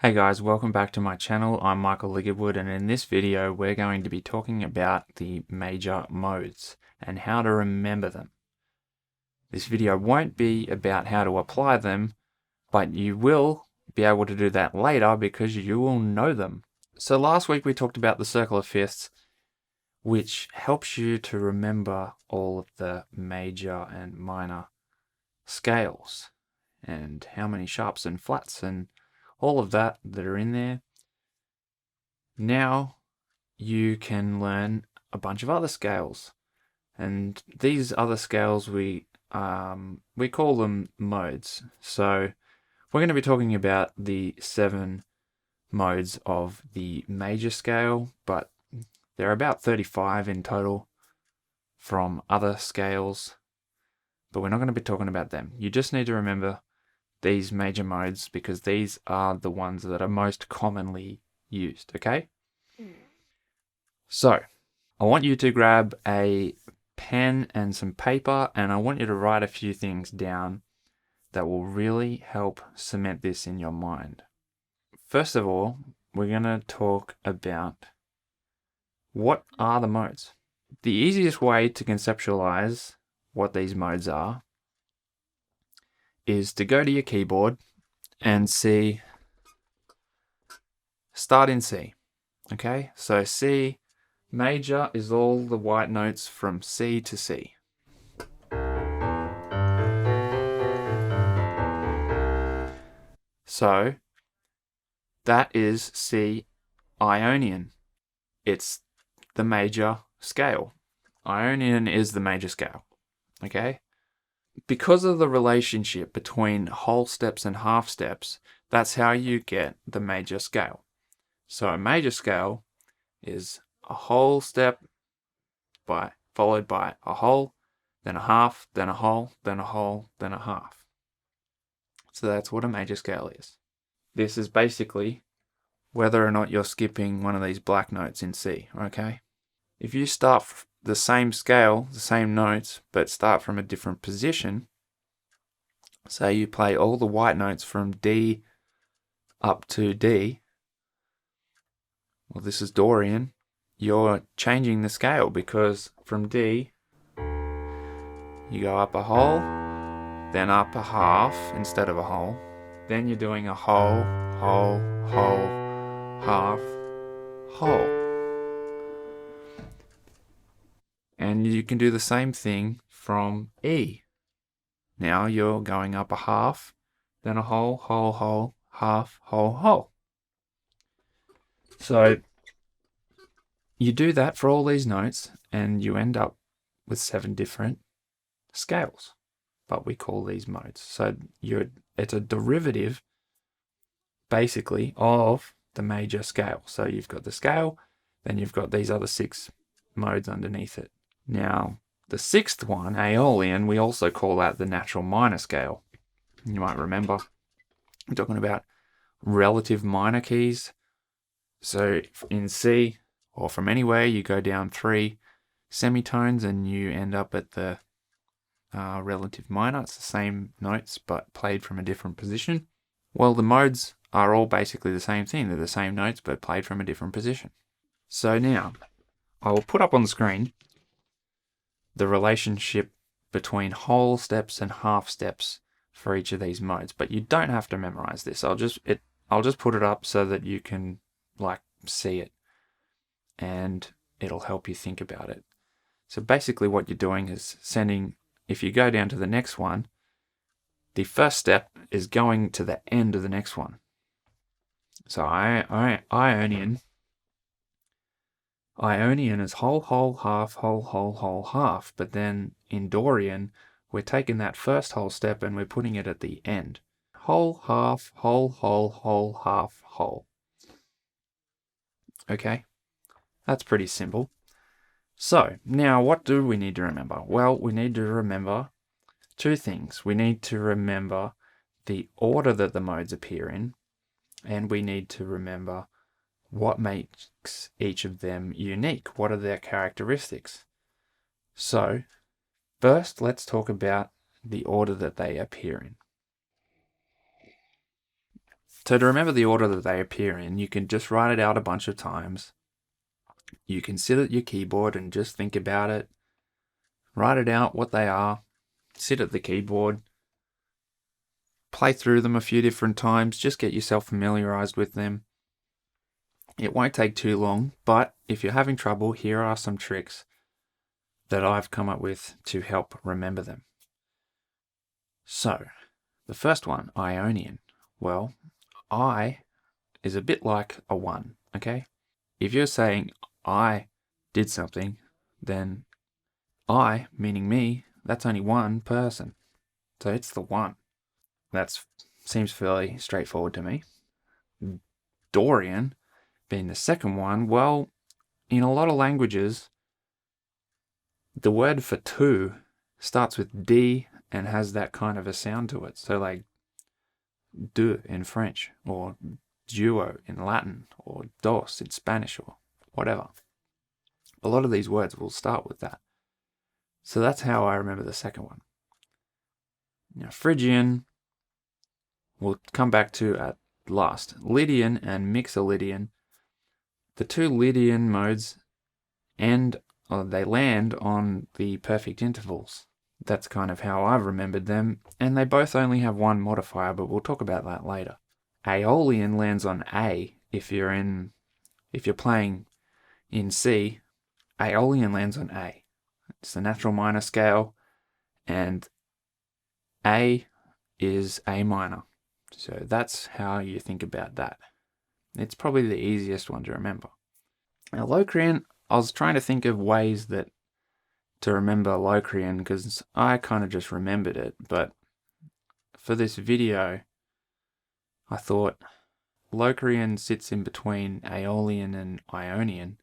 Hey guys, welcome back to my channel. I'm Michael Ligerwood, and in this video we're going to be talking about the major modes and how to remember them. This video won't be about how to apply them, but you will be able to do that later because you will know them. So last week we talked about the circle of fifths, which helps you to remember all of the major and minor scales and how many sharps and flats and all of that are in there. Now you can learn a bunch of other scales, and these other scales we call them modes. So we're going to be talking about the 7 modes of the major scale, but there are about 35 in total from other scales, but we're not going to be talking about them. You just need to remember these major modes because these are the ones that are most commonly used, okay? So, I want you to grab a pen and some paper, and I want you to write a few things down that will really help cement this in your mind. First of all, we're going to talk about what are the modes. The easiest way to conceptualize what these modes are is to go to your keyboard and start in C. Okay, so C major is all the white notes from C to C. So that is C Ionian. It's the major scale. Ionian is the major scale. Okay? Because of the relationship between whole steps and half steps, that's how you get the major scale. So a major scale is a whole step followed by a whole, then a half, then a whole, then a whole, then a half. So that's what a major scale is. This is basically whether or not you're skipping one of these black notes in C, okay? If you start the same scale, the same notes, but start from a different position, say you play all the white notes from D up to D, well, this is Dorian, you're changing the scale because from D, you go up a whole, then up a half instead of a whole, then you're doing a whole, whole, whole, half, whole. And you can do the same thing from E. Now you're going up a half, then a whole, whole, whole, half, whole, whole. So you do that for all these notes and you end up with 7 different scales, but we call these modes. So it's a derivative basically of the major scale. So you've got the scale, then you've got these other 6 modes underneath it. Now, the 6th one, Aeolian, we also call that the natural minor scale. You might remember I'm talking about relative minor keys. So in C, or from anywhere, you go down 3 semitones and you end up at the relative minor. It's the same notes but played from a different position. Well, the modes are all basically the same thing. They're the same notes but played from a different position. So now, I will put up on the screen the relationship between whole steps and half steps for each of these modes, but you don't have to memorize this. I'll just put it up so that you can see it, and it'll help you think about it. So basically what you're doing is if you go down to the next one, the first step is going to the end of the next one. So Ionian is whole, whole, half, whole, whole, whole, half. But then in Dorian, we're taking that first whole step and we're putting it at the end. Whole, half, whole, whole, whole, half, whole. Okay, that's pretty simple. So now what do we need to remember? Well, we need to remember 2 things. We need to remember the order that the modes appear in, and we need to remember what makes each of them unique. What are their characteristics? So, first, let's talk about the order that they appear in. So to remember the order that they appear in, you can just write it out a bunch of times. You can sit at your keyboard and just think about it. Write it out, what they are. Sit at the keyboard. Play through them a few different times. Just get yourself familiarized with them. It won't take too long, but if you're having trouble, here are some tricks that I've come up with to help remember them. So, the first one, Ionian. Well, I is a bit like a 1, okay? If you're saying I did something, then I, meaning me, that's only one person. So it's the 1. That seems fairly straightforward to me. Dorian, being the second one, well, in a lot of languages, the word for 2 starts with D and has that kind of a sound to it. So like deux in French, or duo in Latin, or dos in Spanish, or whatever. A lot of these words will start with that. So that's how I remember the second one. Now, Phrygian, we'll come back to at last. Lydian and Mixolydian. The two Lydian modes they land on the perfect intervals. That's kind of how I've remembered them, and they both only have one modifier, but we'll talk about that later. Aeolian lands on A if you're playing in C. Aeolian lands on A. It's the natural minor scale, and A is A minor. So that's how you think about that. It's probably the easiest one to remember. Now, Locrian, I was trying to think of ways to remember Locrian because I kind of just remembered it, but for this video, I thought Locrian sits in between Aeolian and Ionian.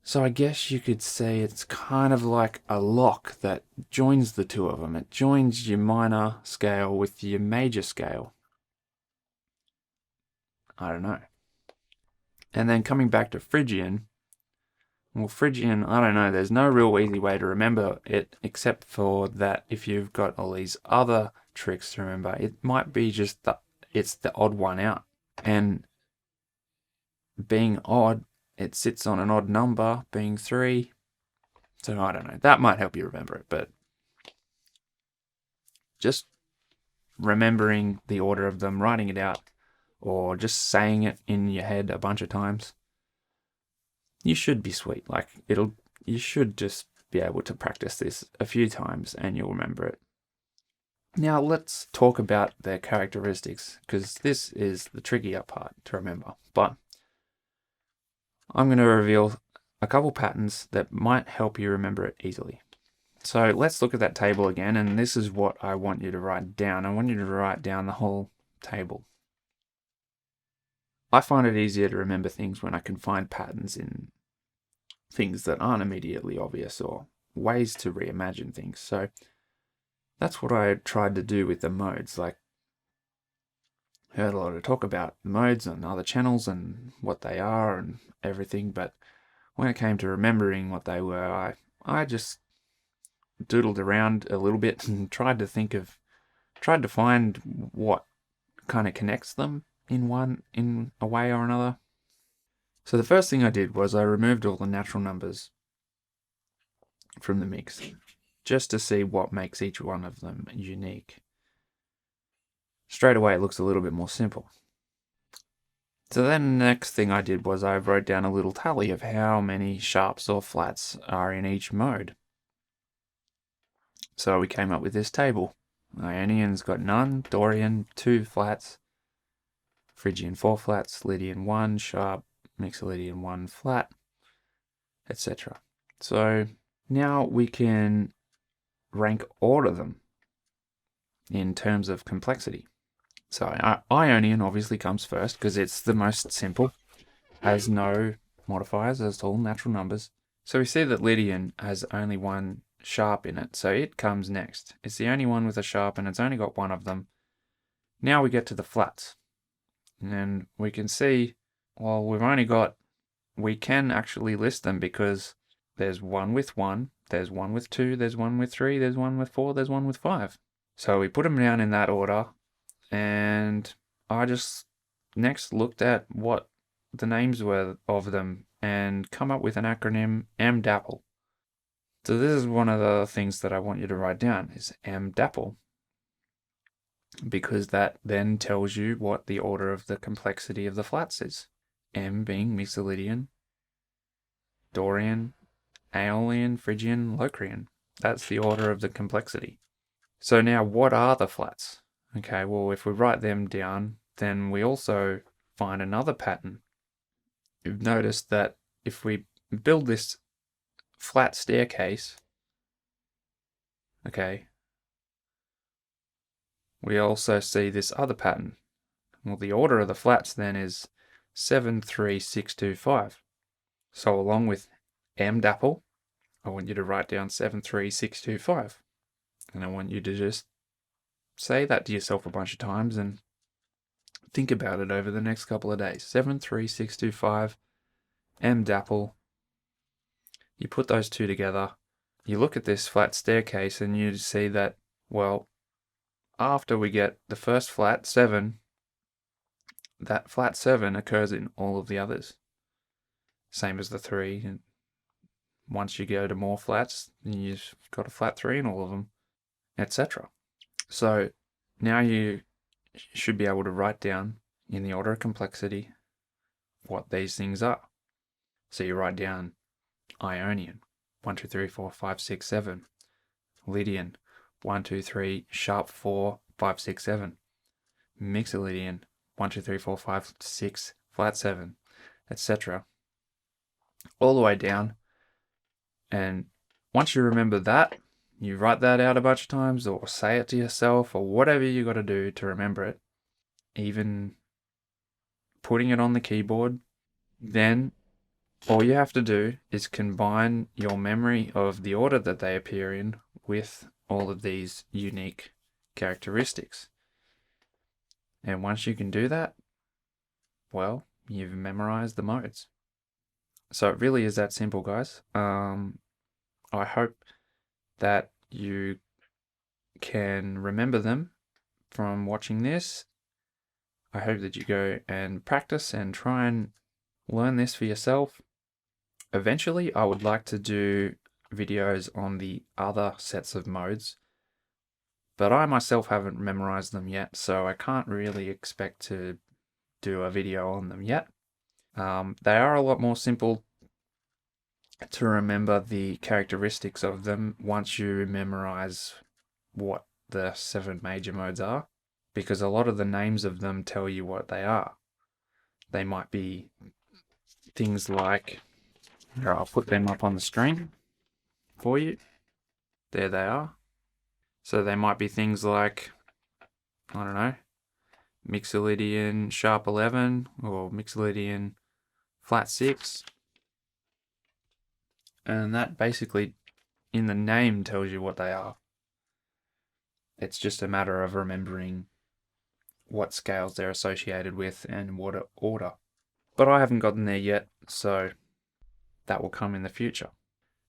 So I guess you could say it's kind of like a lock that joins the two of them. It joins your minor scale with your major scale. I don't know. And then coming back to Phrygian, well, Phrygian, I don't know, there's no real easy way to remember it except for that if you've got all these other tricks to remember, it might be just it's the odd one out. And being odd, it sits on an odd number, being 3. So I don't know, that might help you remember it, but just remembering the order of them, writing it out, or just saying it in your head a bunch of times, you should be sweet. Like you should just be able to practice this a few times and you'll remember it. Now let's talk about their characteristics, because this is the trickier part to remember. But I'm going to reveal a couple patterns that might help you remember it easily. So let's look at that table again, and this is what I want you to write down. I want you to write down the whole table. I find it easier to remember things when I can find patterns in things that aren't immediately obvious or ways to reimagine things. So that's what I tried to do with the modes. Like, heard a lot of talk about modes and other channels and what they are and everything, but when it came to remembering what they were, I just doodled around a little bit and tried to find what kind of connects them in a way or another. So the first thing I did was I removed all the natural numbers from the mix, just to see what makes each one of them unique. Straight away it looks a little bit more simple. So then the next thing I did was I wrote down a little tally of how many sharps or flats are in each mode. So we came up with this table. Ionian's got none, Dorian 2 flats, Phrygian 4 flats, Lydian 1 sharp, Mixolydian 1 flat, etc. So now we can rank order them in terms of complexity. So Ionian obviously comes first because it's the most simple, has no modifiers, it's all natural numbers. So we see that Lydian has only 1 sharp in it, so it comes next. It's the only one with a sharp and it's only got 1 of them. Now we get to the flats. And we can see, well, we can actually list them because there's 1 with 1, there's 1 with 2, there's 1 with 3, there's 1 with 4, there's 1 with 5. So we put them down in that order, and I just next looked at what the names were of them and come up with an acronym MDAPL. So this is one of the things that I want you to write down is MDAPL, because that then tells you what the order of the complexity of the flats is. M being Mixolydian, Dorian, Aeolian, Phrygian, Locrian. That's the order of the complexity. So now what are the flats? Okay, well, if we write them down, then we also find another pattern. You've noticed that if we build this flat staircase, okay, we also see this other pattern. Well, the order of the flats then is 7, 3, 6, 2, 5. So along with MDAPL, I want you to write down 7, 3, 6, 2, 5. And I want you to just say that to yourself a bunch of times and think about it over the next couple of days. 7, 3, 6, 2, 5, MDAPL. You put those two together. You look at this flat staircase and you see that, well, after we get the first flat, 7, that flat 7 occurs in all of the others. Same as the 3. And once you go to more flats, you've got a flat 3 in all of them, etc. So now you should be able to write down in the order of complexity what these things are. So you write down Ionian, 1, 2, 3, 4, 5, 6, 7. Lydian, 1, 2, 3, sharp 4, 5, 6, 7. Mixolydian, 1, 2, 3, 4, 5, 6, flat 7, etc. All the way down. And once you remember that, you write that out a bunch of times or say it to yourself or whatever you got to do to remember it, even putting it on the keyboard, then all you have to do is combine your memory of the order that they appear in with all of these unique characteristics. And once you can do that, well, you've memorized the modes. So it really is that simple, guys. I hope that you can remember them from watching this. I hope that you go and practice and try and learn this for yourself. Eventually, I would like to do videos on the other sets of modes, but I myself haven't memorized them yet, so I can't really expect to do a video on them yet. They are a lot more simple to remember the characteristics of them once you memorize what the 7 major modes are, because a lot of the names of them tell you what they are. They might be things like, here, I'll put them up on the screen for you. There they are. So they might be things like, I don't know, Mixolydian sharp 11 or Mixolydian flat 6. And that basically in the name tells you what they are. It's just a matter of remembering what scales they're associated with and what order. But I haven't gotten there yet, so that will come in the future.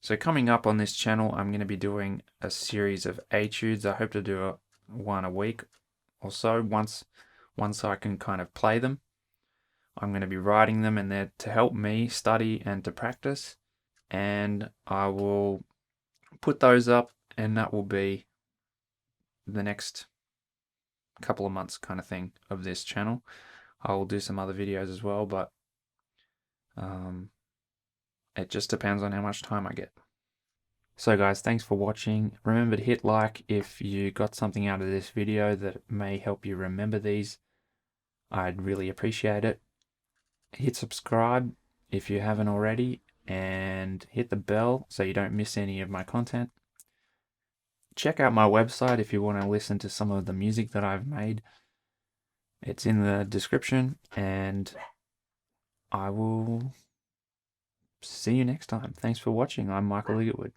So coming up on this channel, I'm going to be doing a series of etudes. I hope to do one a week or so once I can kind of play them. I'm going to be writing them and they're to help me study and to practice. And I will put those up and that will be the next couple of months kind of thing of this channel. I will do some other videos as well, but it just depends on how much time I get. So guys, thanks for watching. Remember to hit like if you got something out of this video that may help you remember these. I'd really appreciate it. Hit subscribe if you haven't already, and hit the bell so you don't miss any of my content. Check out my website if you want to listen to some of the music that I've made. It's in the description, and I will see you next time. Thanks for watching. I'm Michael Eaglewood.